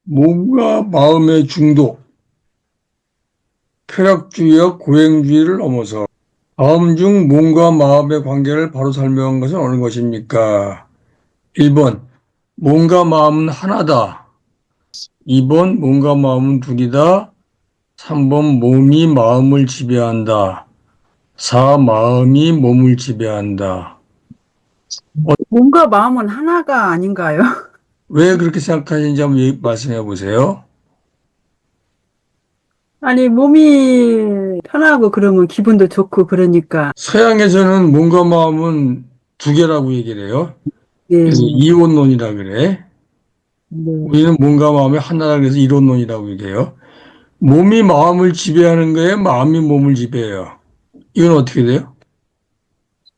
몸과 마음의 중독, 쾌락주의와 고행주의를 넘어서 다음 중 몸과 마음의 관계를 바로 설명한 것은 어느 것입니까? 1번, 몸과 마음은 하나다. 2번, 몸과 마음은 둘이다. 3번, 몸이 마음을 지배한다. 4, 마음이 몸을 지배한다. 몸과 마음은 하나가 아닌가요? 왜 그렇게 생각하시는지 한번 말씀해 보세요. 아니, 몸이 편하고 그러면 기분도 좋고 그러니까. 서양에서는 몸과 마음은 두 개라고 얘기를 해요. 네, 그래서 이원론이라 그래. 네. 우리는 몸과 마음이 하나라 그래서 이론론이라고 얘기해요. 몸이 마음을 지배하는 거예요? 마음이 몸을 지배해요? 이건 어떻게 돼요?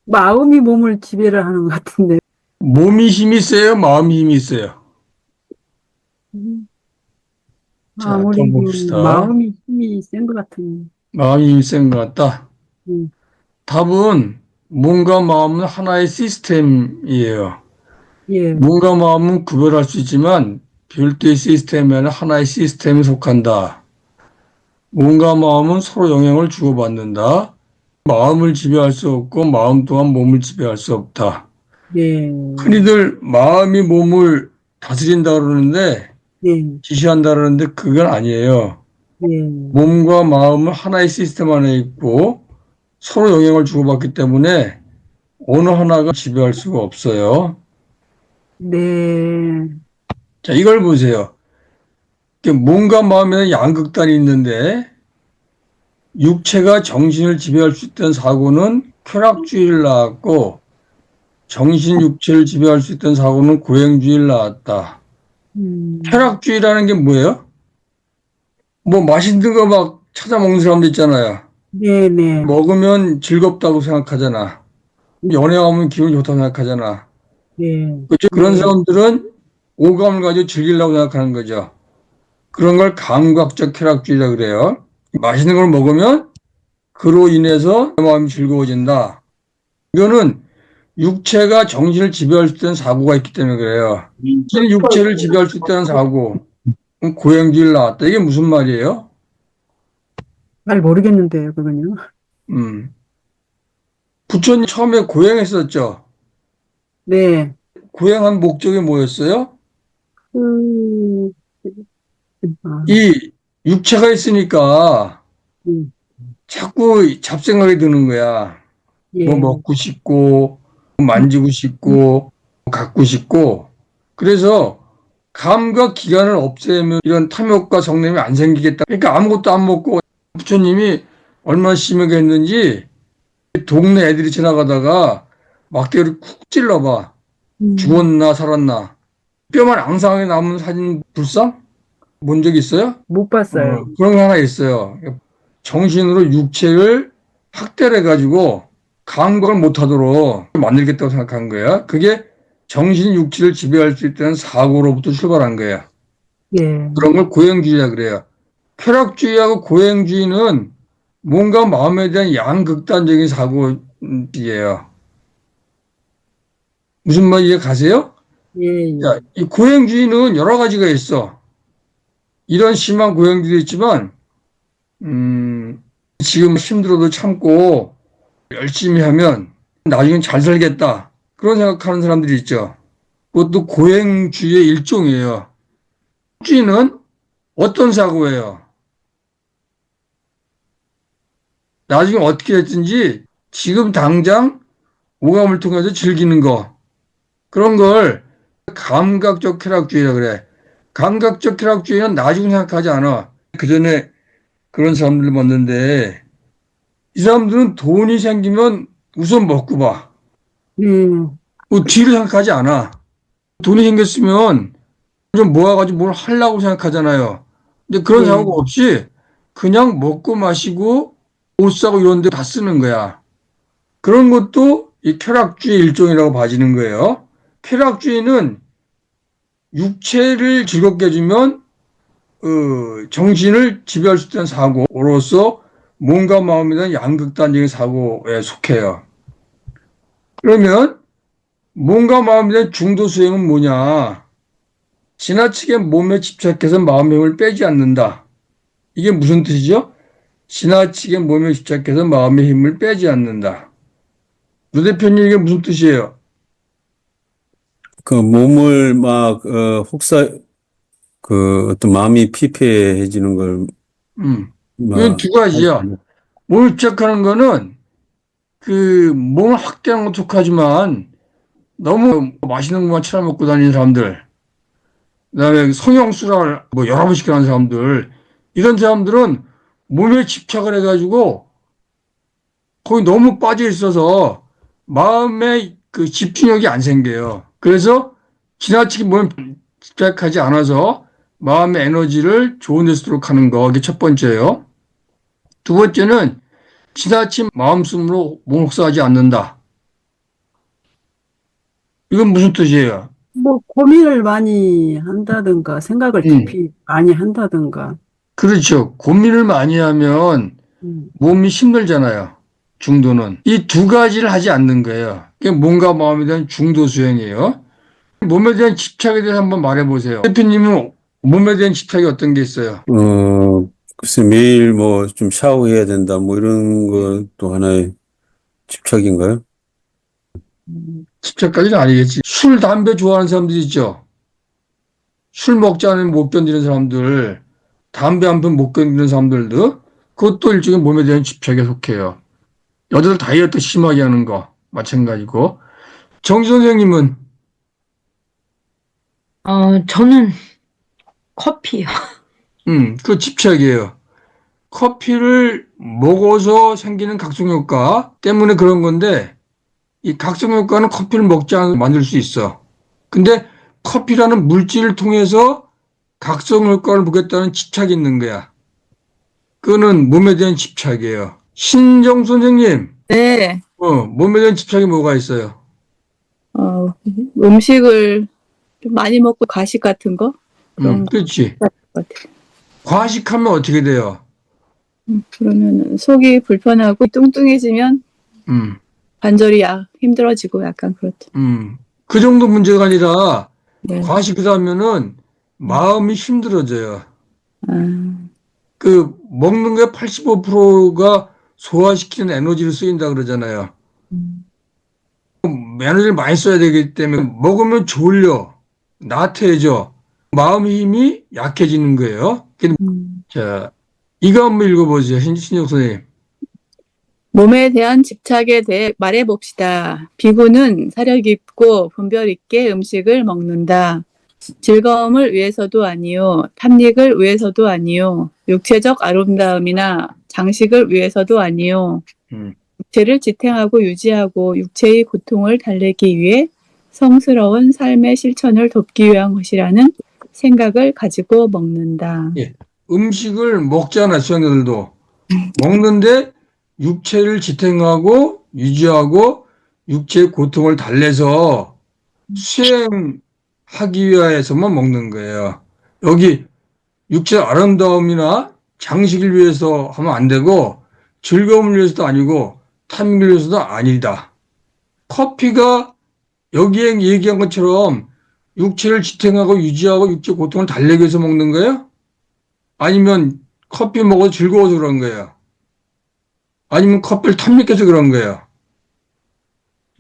마음이 몸을 지배를 하는 것 같은데. 몸이 힘이 세요? 마음이 힘이 세요? 음, 자, 또 아무래도 봅시다. 마음이 힘이 센 것 같은. 마음이 힘이 센 것 같다. 음, 답은 몸과 마음은 하나의 시스템이에요. 예, 몸과 마음은 구별할 수 있지만 별도의 시스템이 아니라 하나의 시스템에 속한다. 몸과 마음은 서로 영향을 주고받는다. 마음을 지배할 수 없고 마음 또한 몸을 지배할 수 없다. 네, 흔히들 마음이 몸을 다스린다 그러는데 네, 지시한다 그러는데 그건 아니에요. 네, 몸과 마음은 하나의 시스템 안에 있고 서로 영향을 주고받기 때문에 어느 하나가 지배할 수가 없어요. 네. 자, 이걸 보세요. 몸과 마음에는 양극단이 있는데 육체가 정신을 지배할 수 있던 사고는 쾌락주의를 낳았고 정신 육체를 지배할 수 있던 사고는 고행주의를 낳았다. 음, 쾌락주의라는 게 뭐예요? 뭐 맛있는 거 막 찾아 먹는 사람도 있잖아요. 네, 네, 먹으면 즐겁다고 생각하잖아. 연애하면 기분 좋다고 생각하잖아. 네, 그렇죠? 그런 네, 사람들은 오감을 가지고 즐기려고 생각하는 거죠. 그런 걸 감각적 쾌락주의라 그래요. 맛있는 걸 먹으면 그로 인해서 내 마음이 즐거워진다. 이거는 육체가 정신을 지배할 수 있는 사고가 있기 때문에 그래요. 육체를 지배할 수 있다는 사고, 고행주의를 낳았다. 이게 무슨 말이에요? 잘 모르겠는데요, 그건요. 음. 부처님 처음에 고행했었죠. 네, 고행한 목적이 뭐였어요? 그, 아, 이 육체가 있으니까 음, 자꾸 잡생각이 드는 거야. 뭐 예, 먹고 싶고, 만지고 싶고, 갖고 싶고. 그래서 감각 기관을 없애면 이런 탐욕과 성냄이 안 생기겠다. 그러니까 아무것도 안 먹고 부처님이 얼마나 심하게 했는지 동네 애들이 지나가다가 막대기를 쿡 찔러봐. 음, 죽었나 살았나. 뼈만 앙상하게 남은 사진 불상? 본 적 있어요? 못 봤어요. 그런 거 하나 있어요. 정신으로 육체를 학대를 해가지고 감각을 못하도록 만들겠다고 생각한 거야. 그게 정신 육체를 지배할 수 있다는 사고로부터 출발한 거야. 예, 그런 걸 고행주의라 그래요. 쾌락주의하고 고행주의는 몸과 마음에 대한 양극단적인 사고이에요. 무슨 말 이해 가세요? 예, 자, 예. 이 고행주의는 여러 가지가 있어. 이런 심한 고행주의도 있지만, 지금 힘들어도 참고 열심히 하면 나중엔 잘 살겠다. 그런 생각하는 사람들이 있죠. 그것도 고행주의의 일종이에요. 주의는 어떤 사고예요? 나중에 어떻게 됐든지 지금 당장 오감을 통해서 즐기는 거. 그런 걸 감각적 쾌락주의라 그래. 감각적 쾌락주의는 나중 생각하지 않아. 그 전에 그런 사람들을 봤는데 이 사람들은 돈이 생기면 우선 먹고 봐. 예. 뭐 뒤를 생각하지 않아. 돈이 생겼으면 좀 모아가지고 뭘 하려고 생각하잖아요. 근데 그런 네, 생각 없이 그냥 먹고 마시고 옷 사고 이런 데 다 쓰는 거야. 그런 것도 이 쾌락주의 일종이라고 봐지는 거예요. 쾌락주의는 육체를 즐겁게 해주면 정신을 지배할 수 있는 사고로서 몸과 마음에 대한 양극단적인 사고에 속해요. 그러면 몸과 마음에 대한 중도 수행은 뭐냐? 지나치게 몸에 집착해서 마음의 힘을 빼지 않는다. 이게 무슨 뜻이죠? 지나치게 몸에 집착해서 마음의 힘을 빼지 않는다. 노 대표님 이게 무슨 뜻이에요? 그 몸을 어떤 마음이 피폐해지는 걸, 이건 두 가지야. 몸에 집착하는 거는 그 몸을 확대하는 것도 속하지만 너무 맛있는 것만 찾아먹고 다니는 사람들, 그다음에 성형수술 뭐 여러 번씩 하는 사람들, 이런 사람들은 몸에 집착을 해가지고 거기 너무 빠져 있어서 마음에 그 집중력이 안 생겨요. 그래서 지나치게 몸에 집착하지 않아서 마음의 에너지를 좋은 데 쓰도록 하는 거, 이게 첫 번째예요. 두 번째는 지나친 마음씀으로 몸을 혹사하지 않는다. 이건 무슨 뜻이에요? 뭐 고민을 많이 한다든가 생각을 깊이 많이 한다든가. 그렇죠. 고민을 많이 하면 음. 몸이 힘들잖아요. 중도는. 이 두 가지를 하지 않는 거예요. 그게 몸과 마음에 대한 중도 수행이에요. 몸에 대한 집착에 대해서 한번 말해보세요. 대표님은 몸에 대한 집착이 어떤 게 있어요? 글쎄, 매일 좀 샤워해야 된다, 이런 것도 하나의 집착인가요? 집착까지는 아니겠지. 술, 담배 좋아하는 사람들 있죠. 술 먹지 않으면 못 견디는 사람들, 담배 한 편 못 견디는 사람들도 그것도 일종의 몸에 대한 집착에 속해요. 여자들 다이어트 심하게 하는 거 마찬가지고. 정지 선생님은 저는 커피요. 그 집착이에요. 커피를 먹어서 생기는 각성효과 때문에 그런 건데 이 각성효과는 커피를 먹지 않으면 만들 수 있어. 근데 커피라는 물질을 통해서 각성효과를 보겠다는 집착이 있는 거야. 그거는 몸에 대한 집착이에요. 신정 선생님, 네, 몸에 대한 집착이 뭐가 있어요? 음식을 좀 많이 먹고 과식 같은 거? 그런 거 그렇지. 같아요. 과식하면 어떻게 돼요? 그러면 속이 불편하고 뚱뚱해지면 음, 관절이 힘들어지고 약간 그렇죠. 그 정도 문제가 아니라 네. 과식을 하면은 마음이 힘들어져요. 아, 그 먹는 게 85%가 소화시키는 에너지를 쓰인다 그러잖아요. 에너지를 많이 써야 되기 때문에 먹으면 졸려, 나태해져, 마음의 힘이 약해지는 거예요. 자, 이거 한번 읽어보세요, 신혁 선생님. 몸에 대한 집착에 대해 말해봅시다. 비구는 사려 깊고 분별 있게 음식을 먹는다. 즐거움을 위해서도 아니요, 탐닉을 위해서도 아니요, 육체적 아름다움이나 장식을 위해서도 아니요, 육체를 지탱하고 유지하고 육체의 고통을 달래기 위해 성스러운 삶의 실천을 돕기 위한 것이라는 생각을 가지고 먹는다. 예, 음식을 먹잖아요, 수행자들도. 먹는데 육체를 지탱하고 유지하고 육체의 고통을 달래서 수행하기 위해서만 먹는 거예요. 여기 육체의 아름다움이나 장식을 위해서 하면 안 되고 즐거움을 위해서도 아니고 탐욕을 위해서도 아니다. 커피가 여기에 얘기한 것처럼 육체를 지탱하고 유지하고 육체 고통을 달래기 위해서 먹는 거예요? 아니면 커피 먹어도 즐거워서 그런 거예요? 아니면 커피를 탐닉해서 그런 거예요?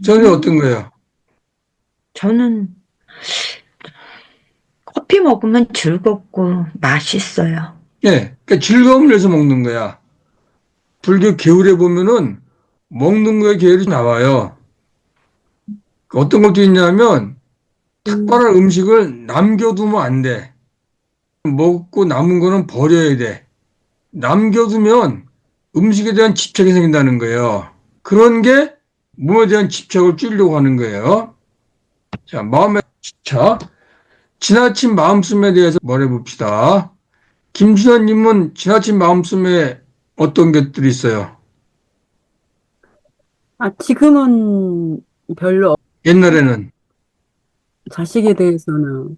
저는 어떤 거예요? 저는 커피 먹으면 즐겁고 맛있어요. 예, 그러니까 즐거움을 위해서 먹는 거야. 불교 계율에 보면은 먹는 거에 계율이 나와요. 어떤 것도 있냐면 특별한 음식을 남겨두면 안 돼. 먹고 남은 거는 버려야 돼. 남겨두면 음식에 대한 집착이 생긴다는 거예요. 그런 게 몸에 대한 집착을 줄이려고 하는 거예요. 자, 마음의 집착. 지나친 마음씀에 대해서 말해봅시다. 김준환님은 지나친 마음씀에 어떤 것들이 있어요? 지금은 별로 옛날에는 자식에 대해서는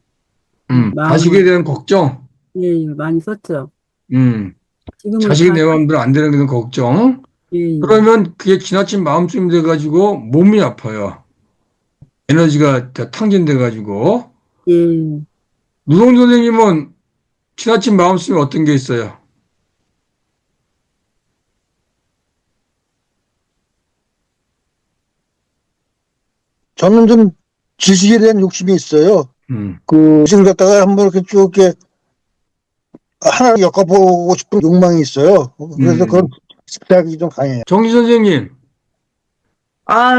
자식에 대한 걱정, 예, 많이 썼죠. 지금은 자식이 내 마음대로 안 되는 그런 걱정. 예, 그러면 그게 지나친 마음씀이 돼가지고 몸이 아파요. 에너지가 다 탕진돼가지고. 예. 누동 선생님은 지나친 마음 쓰면 어떤 게 있어요? 저는 좀 지식에 대한 욕심이 있어요. 음. 그 지식을 갖다가 한번 이렇게 쭉 이렇게 하나 엮어보고 싶은 욕망이 있어요. 그래서 그건 집착이 좀 강해요. 정지 선생님,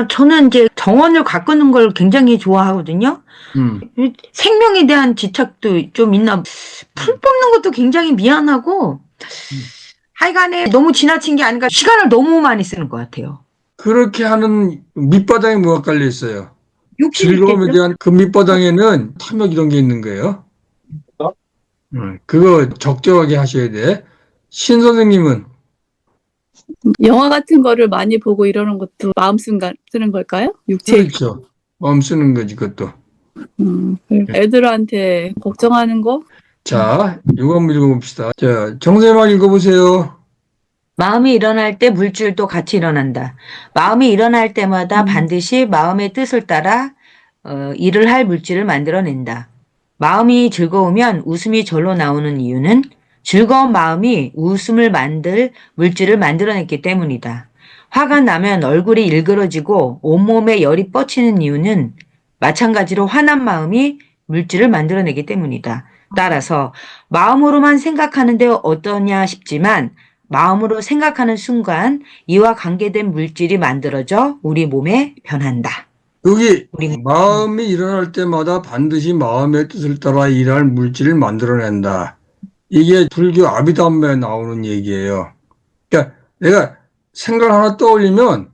저는 이제 정원을 가꾸는 걸 굉장히 좋아하거든요. 음. 생명에 대한 집착도 좀 있나. 풀 뽑는 것도 굉장히 미안하고, 하여간에 너무 지나친 게 아닌가. 시간을 너무 많이 쓰는 것 같아요. 그렇게 하는 밑바닥에 뭐가 깔려 있어요? 욕심이 즐거움에 있겠죠? 대한 그 밑바닥에는 탐욕 이런 게 있는 거예요. 그거 적절하게 하셔야 돼. 신 선생님은 영화 같은 거를 많이 보고 이러는 것도 마음 쓰는 걸까요? 육체. 그렇죠. 마음 쓰는 거지, 그것도. 애들한테 걱정하는 거? 자, 이거 한번 읽어봅시다. 자, 정세만 읽어보세요. 마음이 일어날 때 물질도 같이 일어난다. 마음이 일어날 때마다 반드시 마음의 뜻을 따라 일을 할 물질을 만들어낸다. 마음이 즐거우면 웃음이 절로 나오는 이유는 즐거운 마음이 웃음을 만들 물질을 만들어냈기 때문이다. 화가 나면 얼굴이 일그러지고 온몸에 열이 뻗치는 이유는 마찬가지로 화난 마음이 물질을 만들어내기 때문이다. 따라서 마음으로만 생각하는데 어떠냐 싶지만 마음으로 생각하는 순간 이와 관계된 물질이 만들어져 우리 몸에 변한다. 여기 우리 마음이 일어날 때마다 반드시 마음의 뜻을 따라 일할 물질을 만들어낸다. 이게 불교 아비담마에 나오는 얘기예요. 그러니까 내가 생각을 하나 떠올리면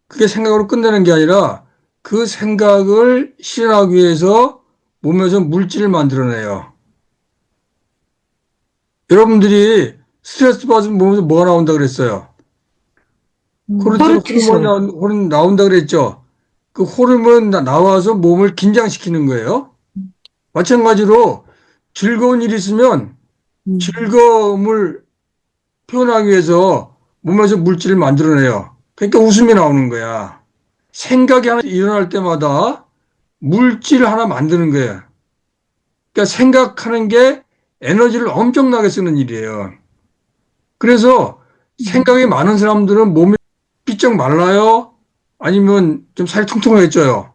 그게 생각으로 끝내는 게 아니라 그 생각을 실현하기 위해서 몸에서 물질을 만들어내요. 여러분들이 스트레스 받으면 몸에서 뭐가 나온다 그랬어요? 코르티솔. 호르몬이 나온다 그랬죠? 그 호르몬 나와서 몸을 긴장시키는 거예요. 마찬가지로 즐거운 일이 있으면 즐거움을 표현하기 위해서 몸에서 물질을 만들어내요. 그러니까 웃음이 나오는 거야. 생각이 하나 일어날 때마다 물질을 하나 만드는 거예요. 그러니까 생각하는 게 에너지를 엄청나게 쓰는 일이에요. 그래서 생각이 많은 사람들은 몸이 삐쩍 말라요? 아니면 좀 살이 통통해져요?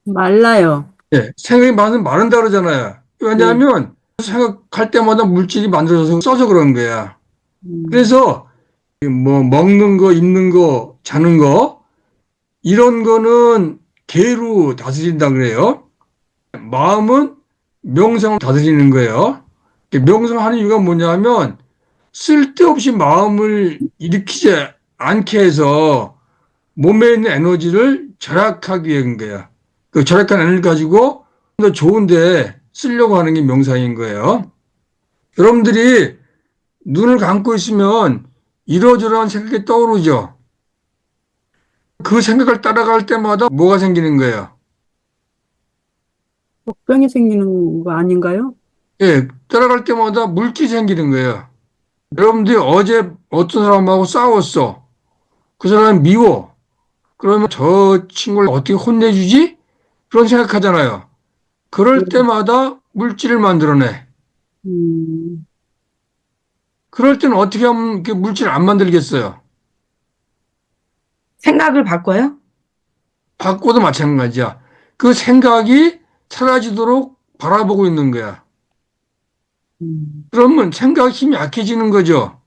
말라요. 예, 생각이 많으면 마른다 그러잖아요. 왜냐하면 생각할 때마다 물질이 만들어져서 써서 그런 거야. 그래서 뭐 먹는 거, 입는 거, 자는 거 이런 거는 계로 다스린다 그래요. 마음은 명상을 다스리는 거예요. 명상하는 이유가 뭐냐면 쓸데없이 마음을 일으키지 않게 해서 몸에 있는 에너지를 절약하기 위한 거야. 그 절약한 에너지를 가지고 더 좋은데 쓰려고 하는 게 명상인 거예요. 여러분들이 눈을 감고 있으면 이러저러한 생각이 떠오르죠. 그 생각을 따라갈 때마다 뭐가 생기는 거예요? 병이 생기는 거 아닌가요? 예, 따라갈 때마다 물질이 생기는 거예요. 여러분들이 어제 어떤 사람하고 싸웠어. 그 사람이 미워. 그러면 저 친구를 어떻게 혼내주지? 그런 생각하잖아요. 그럴 때마다 물질을 만들어내. 음, 그럴 때는 어떻게 하면 이렇게 물질을 안 만들겠어요? 생각을 바꿔요? 바꿔도 마찬가지야. 그 생각이 사라지도록 바라보고 있는 거야. 그러면 생각 힘이 약해지는 거죠.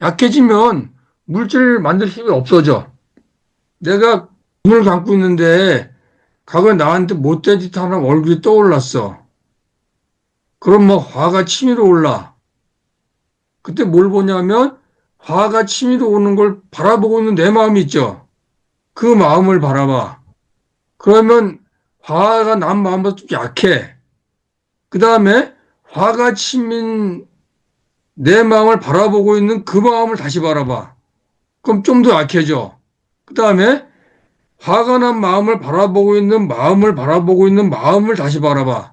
약해지면 물질을 만들 힘이 없어져. 내가 눈을 감고 있는데 과거에 나한테 못된 짓 하나 얼굴이 떠올랐어. 그럼 뭐 화가 치밀어 올라. 그때 뭘 보냐면 화가 치밀어 오는 걸 바라보고 있는 내 마음이 있죠. 그 마음을 바라봐. 그러면 화가 난 마음보다 좀 약해. 그 다음에 화가 치민 내 마음을 바라보고 있는 그 마음을 다시 바라봐. 그럼 좀 더 약해져. 그 다음에 화가 난 마음을 바라보고 있는 마음을 다시 바라봐.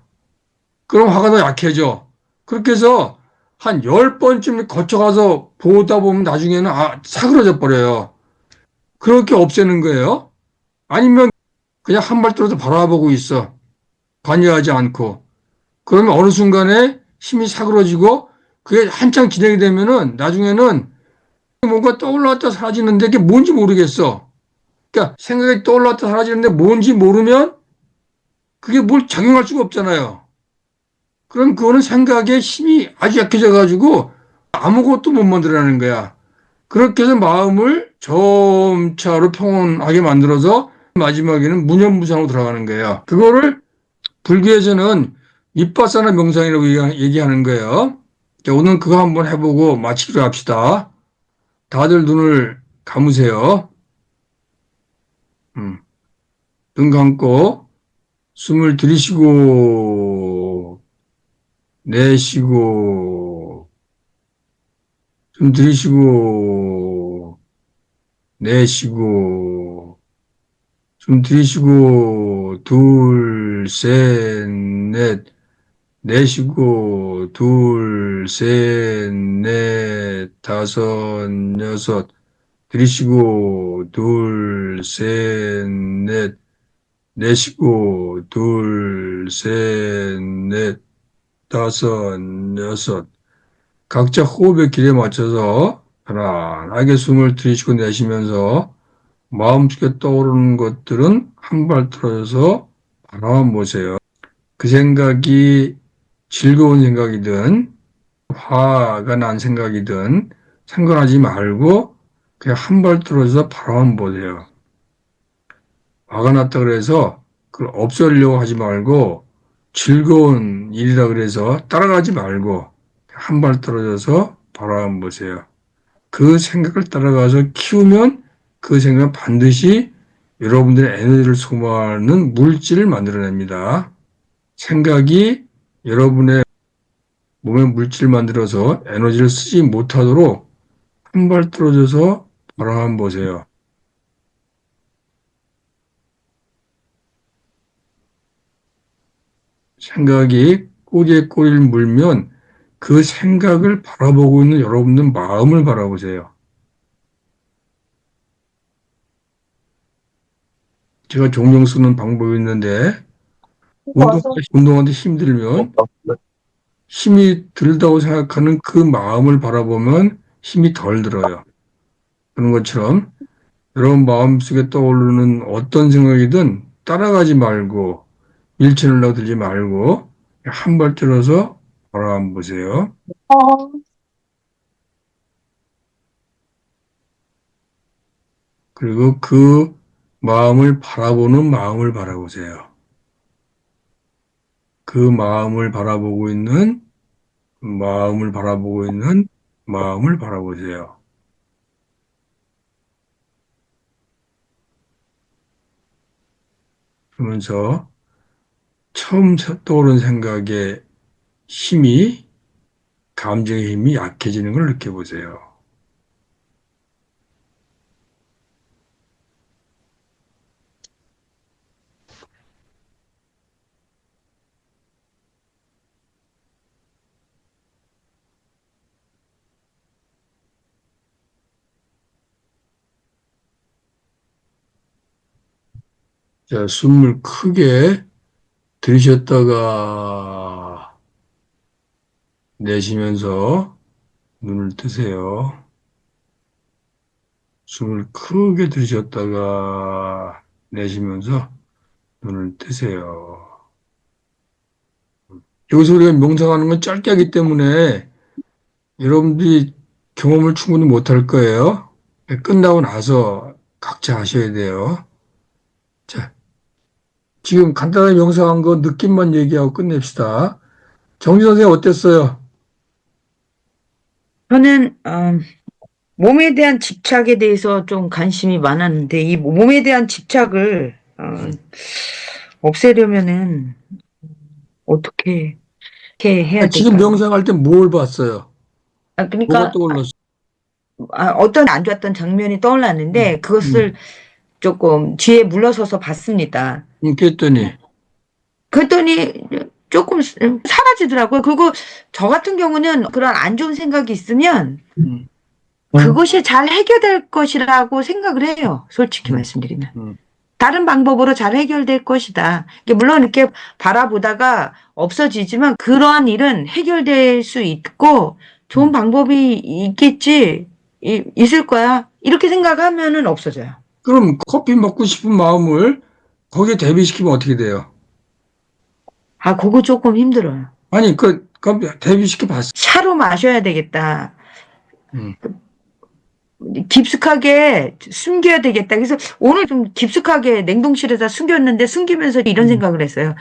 그럼 화가 더 약해져. 그렇게 해서 한 10번쯤 거쳐가서 보다 보면 나중에는 사그러져 버려요. 그렇게 없애는 거예요. 아니면 그냥 한 발 떨어져 바라보고 있어. 관여하지 않고. 그러면 어느 순간에 힘이 사그러지고 그게 한창 진행이 되면은 나중에는 뭔가 떠올랐다 사라지는데 그게 뭔지 모르겠어. 그러니까 생각이 떠올랐다 사라지는데 뭔지 모르면 그게 뭘 작용할 수가 없잖아요. 그럼 그거는 생각에 힘이 아주 약해져 가지고 아무것도 못 만들어내는 거야. 그렇게 해서 마음을 점차로 평온하게 만들어서 마지막에는 무념무상으로 들어가는 거예요. 그거를 불교에서는 윗바사나 명상이라고 얘기하는 거예요. 자, 오늘 그거 한번 해보고 마치기로 합시다. 다들 눈을 감으세요. 눈 감고 숨을 들이쉬고 내쉬고 숨 들이쉬고 내쉬고 숨 들이쉬고 둘, 셋, 넷 내쉬고 둘, 셋, 넷, 다섯, 여섯 들이쉬고 둘, 셋, 넷 내쉬고 둘, 셋, 넷, 다섯, 여섯 각자 호흡의 길에 맞춰서 편안하게 숨을 들이쉬고 내쉬면서 마음속에 떠오르는 것들은 한 발 떨어져서 바라만 보세요. 그 생각이 즐거운 생각이든 화가 난 생각이든 상관하지 말고 그냥 한 발 떨어져서 바라만 보세요. 화가 났다 그래서 그걸 없애려고 하지 말고 즐거운 일이다 그래서 따라가지 말고 한 발 떨어져서 바라만 보세요. 그 생각을 따라가서 키우면 그 생각은 반드시 여러분들의 에너지를 소모하는 물질을 만들어냅니다. 생각이 여러분의 몸에 물질을 만들어서 에너지를 쓰지 못하도록 한 발 떨어져서 바라만 보세요. 생각이 꼬리에 꼬리를 물면 그 생각을 바라보고 있는 여러분의 마음을 바라보세요. 제가 종종 쓰는 방법이 있는데 운동하는데 힘들면 힘이 들다고 생각하는 그 마음을 바라보면 힘이 덜 들어요. 그런 것처럼 여러분 마음속에 떠오르는 어떤 생각이든 따라가지 말고 밀쳐내려고 들지 말고 한 발 들어서 바라봐 보세요. 그리고 그 마음을 바라보는 마음을 바라보세요. 그 마음을 바라보고 있는 마음을 바라보세요. 그러면서 처음 떠오른 생각의 힘이 감정의 힘이 약해지는 걸 느껴보세요. 자, 숨을 크게 들이쉬었다가 내쉬면서 눈을 뜨세요. 숨을 크게 들이쉬었다가 내쉬면서 눈을 뜨세요. 여기서 우리가 명상하는 건 짧게 하기 때문에 여러분들이 경험을 충분히 못할 거예요. 끝나고 나서 각자 하셔야 돼요. 자, 지금 간단하게 명상한 거 느낌만 얘기하고 끝냅시다. 정지 선생님 어땠어요? 저는 몸에 대한 집착에 대해서 좀 관심이 많았는데 이 몸에 대한 집착을 없애려면은 어떻게 해야 지금 될까요? 명상할 때 뭘 봤어요? 뭐가 그러니까 떠올랐어요? 어떤 안 좋았던 장면이 떠올랐는데 그것을 조금 뒤에 물러서서 봤습니다. 그랬더니 그랬더니 조금 사라지더라고요. 그리고 저 같은 경우는 그런 안 좋은 생각이 있으면 그것이 잘 해결될 것이라고 생각을 해요. 솔직히 말씀드리면. 다른 방법으로 잘 해결될 것이다. 이게 물론 이렇게 바라보다가 없어지지만 그러한 일은 해결될 수 있고 좋은 방법이 있겠지, 있을 거야. 이렇게 생각하면은 없어져요. 그럼 커피 먹고 싶은 마음을 거기에 대비시키면 어떻게 돼요? 아, 그거 조금 힘들어요. 아니, 그럼 대비시켜 봤어. 차로 마셔야 되겠다. 음. 깊숙하게 숨겨야 되겠다. 그래서 오늘 좀 깊숙하게 냉동실에다 숨겼는데 숨기면서 이런 생각을 했어요.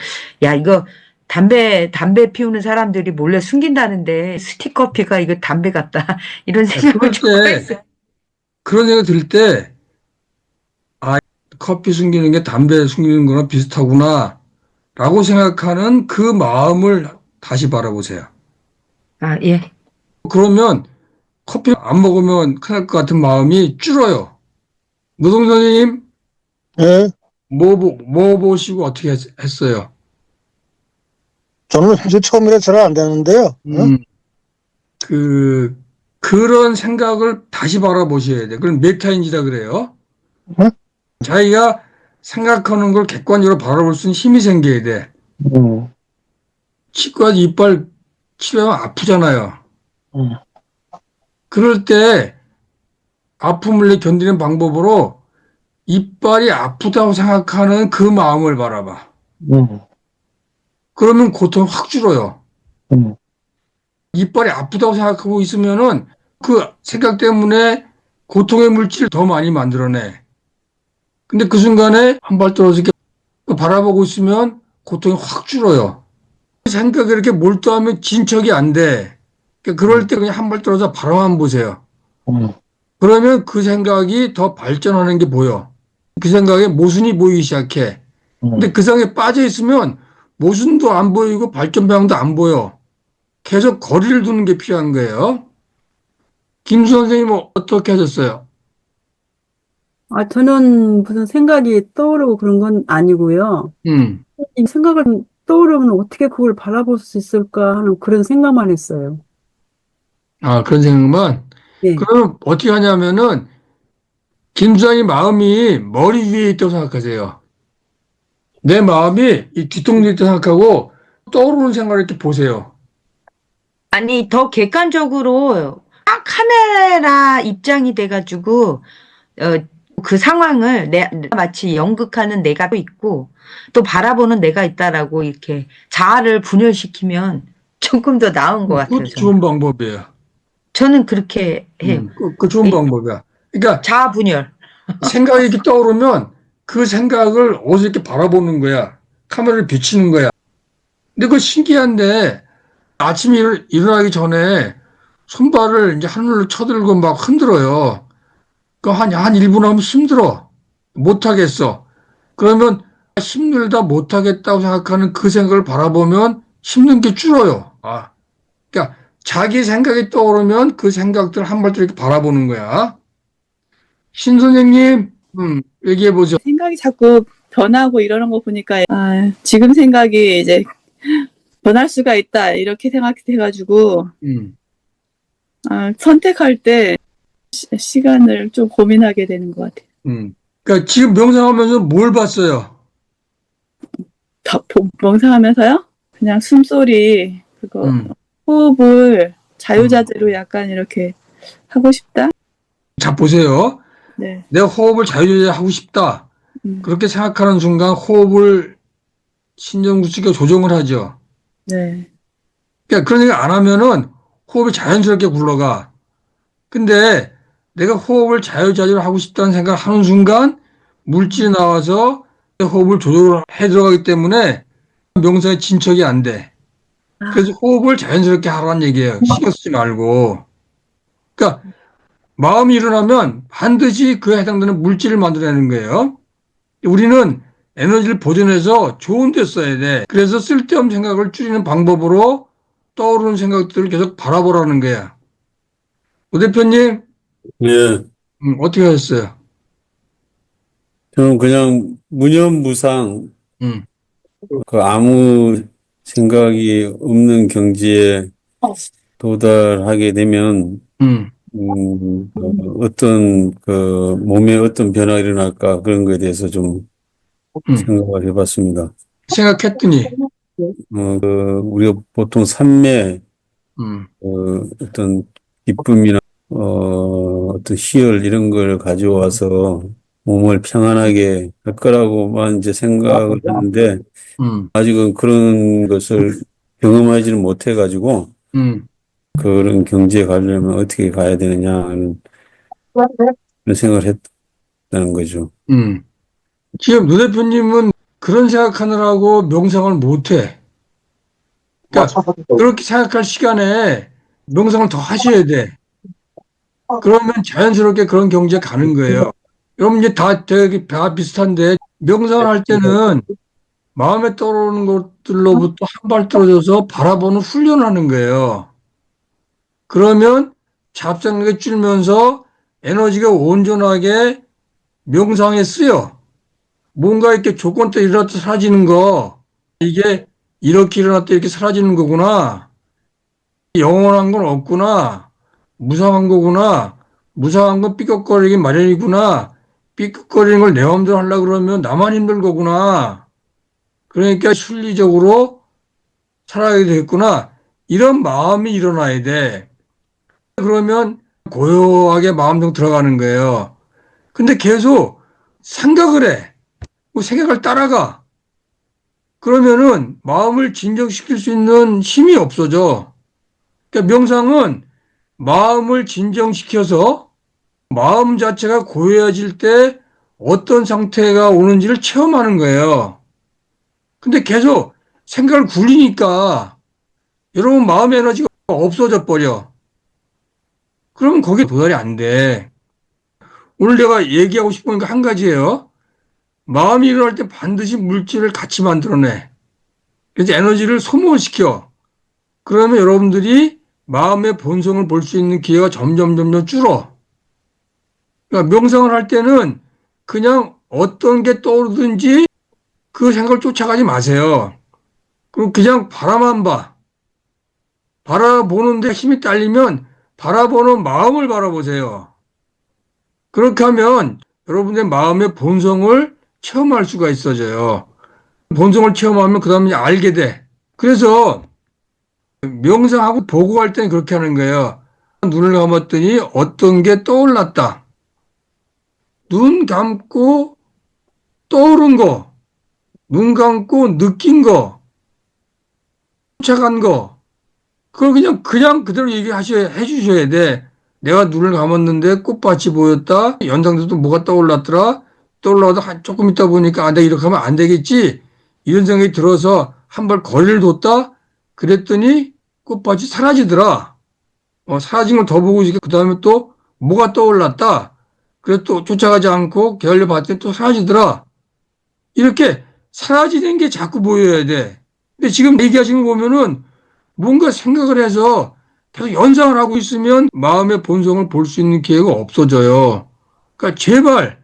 야, 이거 담배 피우는 사람들이 몰래 숨긴다는데 스틱커피가 이거 담배 같다. 이런 생각을 그럴 조금 때, 했어요. 그런 생각 들 때, 아, 커피 숨기는 게 담배 숨기는 거랑 비슷하구나, 라고 생각하는 그 마음을 다시 바라보세요. 아, 예. 그러면 커피 안 먹으면 큰일 것 같은 마음이 줄어요. 노동 선생님, 예. 뭐 보시고 어떻게 했어요? 저는 이제 처음이라 잘 안 되는데요. 어? 그런 생각을 다시 바라보셔야 돼. 그럼 메타인지다 그래요. 응? 자기가 생각하는 걸 객관적으로 바라볼 수 있는 힘이 생겨야 돼. 치과에서 이빨 치료하면 아프잖아요. 음. 그럴 때 아픔을 견디는 방법으로 이빨이 아프다고 생각하는 그 마음을 바라봐. 그러면 고통이 확 줄어요. 이빨이 아프다고 생각하고 있으면은 그 생각 때문에 고통의 물질을 더 많이 만들어내. 근데 그 순간에 한 발 떨어져 이렇게 바라보고 있으면 고통이 확 줄어요. 생각에 이렇게 몰두하면 진척이 안 돼. 그러니까 그럴 때 그냥 한 발 떨어져 바라만 보세요. 그러면 그 생각이 더 발전하는 게 보여. 그 생각에 모순이 보이기 시작해. 근데 그 생각에 빠져 있으면 모순도 안 보이고 발전 방향도 안 보여. 계속 거리를 두는 게 필요한 거예요. 김수 선생님은 어떻게 하셨어요? 저는 무슨 생각이 떠오르고 그런 건 아니고요. 이 생각을 떠오르면 어떻게 그걸 바라볼 수 있을까 하는 그런 생각만 했어요. 아, 그런 생각만? 예. 그러면 어떻게 하냐면은, 김수환이 마음이 머리 위에 있다고 생각하세요. 내 마음이 이 뒤통수에 있다고 생각하고 떠오르는 생각을 이렇게 보세요. 아니, 더 객관적으로 딱 카메라 입장이 돼가지고, 그 상황을 마치 연극하는 내가 또 있고, 또 바라보는 내가 있다라고 이렇게 자아를 분열시키면 조금 더 나은 것 같아요. 그것도 좋은 방법이에요. 저는 그렇게 해요. 그 좋은 방법이야. 그러니까 자아 분열. 생각이 이렇게 떠오르면 그 생각을 어디서 이렇게 바라보는 거야. 카메라를 비치는 거야. 근데 그거 신기한데 아침에 일어나기 전에 손발을 이제 하늘로 쳐들고 막 흔들어요. 그 한 1분 하면 힘들어. 못하겠어. 그러면 힘들다 못하겠다고 생각하는 그 생각을 바라보면 힘든 게 줄어요. 그러니까 자기 생각이 떠오르면 그 생각들 한 발씩 이렇게 바라보는 거야. 신 선생님, 얘기해 보죠. 생각이 자꾸 변하고 이러는 거 보니까 지금 생각이 이제 변할 수가 있다 이렇게 생각해가지고 선택할 때 시간을 좀 고민하게 되는 것 같아요. 그러니까 지금 명상하면서 뭘 봤어요? 명상하면서요? 그냥 숨소리 그거 호흡을 자유자재로 약간 이렇게 하고 싶다. 자, 보세요. 네. 내가 호흡을 자유자재로 하고 싶다. 그렇게 생각하는 순간 호흡을 신정수치가 조정을 하죠. 네. 그러니까 그런 생각 안 하면은 호흡이 자연스럽게 굴러가. 근데 내가 호흡을 자유자재로 하고 싶다는 생각을 하는 순간 물질이 나와서 호흡을 조절을 해 들어가기 때문에 명상에 진척이 안 돼. 그래서 호흡을 자연스럽게 하라는 얘기예요. 신경 쓰지 말고. 그러니까 마음이 일어나면 반드시 그에 해당되는 물질을 만들어내는 거예요. 우리는 에너지를 보존해서 좋은 데 써야 돼. 그래서 쓸데없는 생각을 줄이는 방법으로 떠오르는 생각들을 계속 바라보라는 거야. 오 대표님, 예. 어떻게 하셨어요? 저는 그냥 무념무상, 음, 아무 생각이 없는 경지에 도달하게 되면, 음, 어떤, 몸에 어떤 변화가 일어날까, 그런 거에 대해서 좀 생각을 해봤습니다. 생각했더니, 우리가 보통 삶의 음, 어떤 기쁨이나 어떤 희열 이런 걸 가져와서 몸을 평안하게 할 거라고만 이제 생각을 하는데 아직은 그런 것을 경험하지는 못해가지고 그런 경지에 가려면 어떻게 가야 되느냐 하는 그런 생각을 했다는 거죠. 지금 노 대표님은 그런 생각하느라고 명상을 못해. 그러니까 그렇게 생각할 시간에 명상을 더 하셔야 돼. 그러면 자연스럽게 그런 경지에 가는 거예요. 여러분 이제 다 비슷한데 명상을 할 때는 마음에 떠오르는 것들로부터 한 발 떨어져서 바라보는 훈련하는 거예요. 그러면 잡생각이 줄면서 에너지가 온전하게 명상에 쓰여. 뭔가 이렇게 조건 때 일어났다 사라지는 거, 이게 이렇게 일어났다 이렇게 사라지는 거구나. 영원한 건 없구나. 무상한 거구나. 무상한 건 삐걱거리기 마련이구나. 삐걱거리는 걸 내 마음대로 하려고 그러면 나만 힘든 거구나. 그러니까 순리적으로 살아야 되겠구나. 이런 마음이 일어나야 돼. 그러면 고요하게 마음속 들어가는 거예요. 근데 계속 생각을 해. 뭐 생각을 따라가. 그러면은 마음을 진정시킬 수 있는 힘이 없어져. 그러니까 명상은 마음을 진정시켜서 마음 자체가 고요해질 때 어떤 상태가 오는지를 체험하는 거예요. 근데 계속 생각을 굴리니까 여러분 마음의 에너지가 없어져 버려. 그러면 거기에 도달이 안 돼. 오늘 내가 얘기하고 싶은 거 한 가지예요. 마음이 일어날 때 반드시 물질을 같이 만들어내. 그래서 에너지를 소모시켜. 그러면 여러분들이 마음의 본성을 볼 수 있는 기회가 점점 줄어. 그러니까 명상을 할 때는 그냥 어떤 게 떠오르든지 그 생각을 쫓아가지 마세요. 그럼 그냥 바라만 봐. 바라보는데 힘이 딸리면 바라보는 마음을 바라보세요. 그렇게 하면 여러분의 마음의 본성을 체험할 수가 있어져요. 본성을 체험하면 그 다음에 알게 돼. 그래서 명상하고 보고할 때는 그렇게 하는 거예요. 눈을 감았더니 어떤 게 떠올랐다. 눈 감고 떠오른 거, 눈 감고 느낀 거, 쫓아간 거, 그걸 그냥 그대로 해주셔야 돼. 내가 눈을 감았는데 꽃밭이 보였다. 연상돼도 뭐가 떠올랐더라. 떠올라도 조금 있다 보니까 내가 이렇게 하면 안 되겠지. 이런 생각이 들어서 한 발 거리를 뒀다. 그랬더니 꽃밭이 사라지더라. 사라진 걸 더 보고 있으니까 그 다음에 또 뭐가 떠올랐다. 그래서 또 쫓아가지 않고 게을려 봤더니 또 사라지더라. 이렇게 사라지는 게 자꾸 보여야 돼. 근데 지금 얘기하시는 거 보면은 뭔가 생각을 해서 계속 연상을 하고 있으면 마음의 본성을 볼 수 있는 기회가 없어져요. 그러니까 제발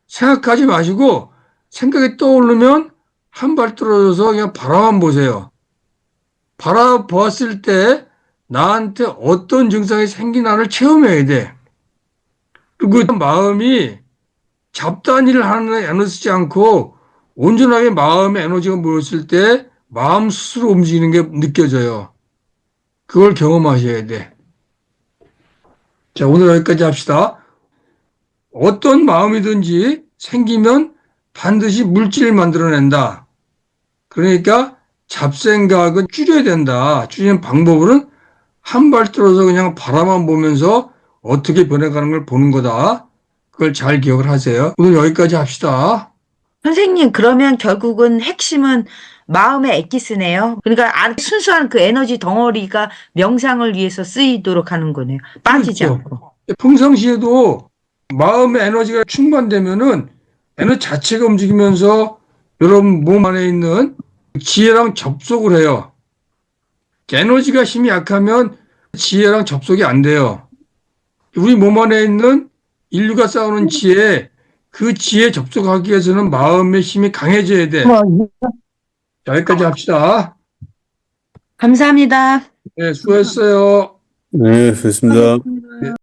생각하지 마시고 생각이 떠오르면 한 발 떨어져서 그냥 바라만 보세요. 바라보았을 때 나한테 어떤 증상이 생기나를 체험해야 돼. 그리고 그 마음이 잡다한 일을 하는 데 에너지 쓰지 않고 온전하게 마음의 에너지가 모였을 때 마음 스스로 움직이는 게 느껴져요. 그걸 경험하셔야 돼. 자, 오늘 여기까지 합시다. 어떤 마음이든지 생기면 반드시 물질을 만들어낸다. 그러니까 잡생각은 줄여야 된다. 줄이는 방법은 한 발 떨어져 그냥 바라만 보면서 어떻게 변해가는 걸 보는 거다. 그걸 잘 기억을 하세요. 오늘 여기까지 합시다. 선생님, 그러면 결국은 핵심은 마음의 엑기스네요. 그러니까 순수한 그 에너지 덩어리가 명상을 위해서 쓰이도록 하는 거네요. 빠지지 그렇죠. 않고. 평상시에도 마음의 에너지가 충만되면은 에너지 자체가 움직이면서 여러분 몸 안에 있는 지혜랑 접속을 해요. 에너지가 힘이 약하면 지혜랑 접속이 안 돼요. 우리 몸 안에 있는 인류가 쌓아놓은 지혜, 그 지혜에 접속하기 위해서는 마음의 힘이 강해져야 돼. 자, 여기까지 합시다. 감사합니다. 네, 수고했어요. 네, 좋습니다.